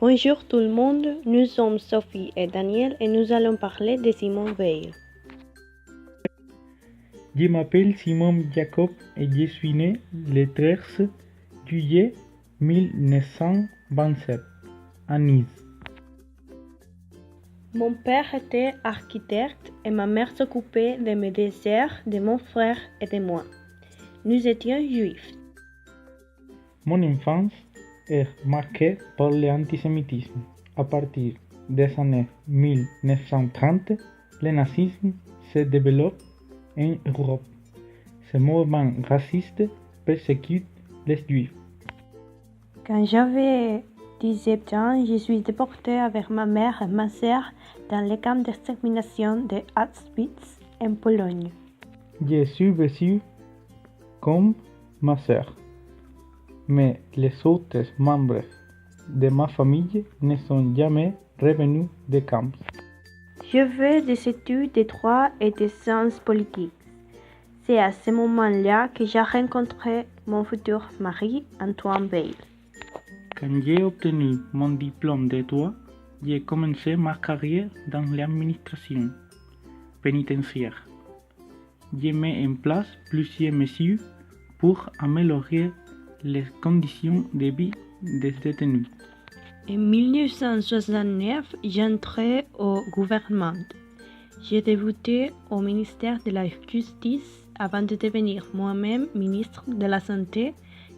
Bonjour tout le monde, nous sommes Sophie et Daniel et nous allons parler de Simone Veil. Je m'appelle Simon Jacob et je suis né le 13 juillet 1927 à Nice. Mon père était architecte et ma mère s'occupait de mes desserts, de mon frère et de moi. Nous étions juifs. Mon enfance est marquée par l'antisémitisme. À partir des années 1930, le nazisme se développe en Europe. Ce mouvement raciste persécute les juifs. Quand j'avais 17 ans, je suis déportée avec ma mère et ma sœur dans le camp d'extermination de Auschwitz en Pologne. J'ai survécu comme ma sœur, mais les autres membres de ma famille ne sont jamais revenus des camps. Je fais des études de droit et de sciences politiques. C'est à ce moment-là que j'ai rencontré mon futur mari, Antoine Veil. Quand j'ai obtenu mon diplôme de droit, j'ai commencé ma carrière dans l'administration pénitentiaire. J'ai mis en place plusieurs mesures pour améliorer les conditions de vie des détenus. En 1969, j'entrais au gouvernement. J'ai débuté au ministère de la Justice avant de devenir moi-même ministre de la Santé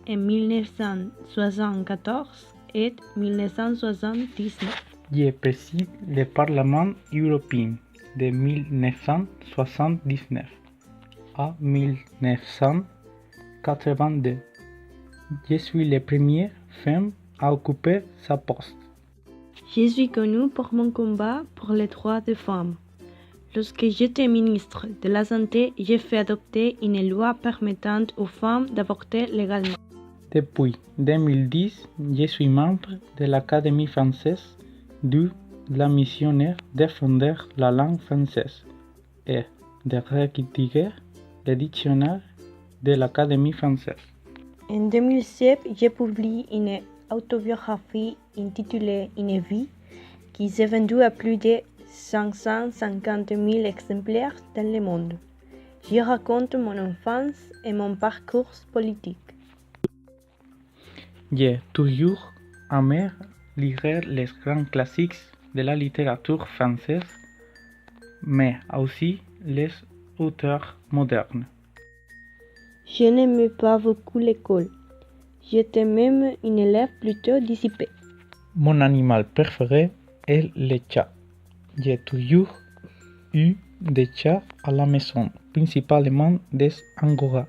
en 1974 et 1979. J'ai présidé le Parlement européen de 1979 à 1982. Je suis la première femme à occuper ce poste. Je suis connue pour mon combat pour les droits des femmes. Lorsque j'étais ministre de la Santé, j'ai fait adopter une loi permettant aux femmes d'avorter légalement. Depuis 2010, je suis membre de l'Académie française d'où la mission est de défendre la langue française et de rédiger le dictionnaire de l'Académie française. En 2007, j'ai publié une autobiographie intitulée Une vie qui s'est vendue à plus de 550 000 exemplaires dans le monde. J'y raconte mon enfance et mon parcours politique. J'ai toujours aimé lire les grands classiques de la littérature française, mais aussi les auteurs modernes. Je n'aimais pas beaucoup l'école. J'étais même une élève plutôt dissipée. Mon animal préféré est le chat. J'ai toujours eu des chats à la maison, principalement des angora.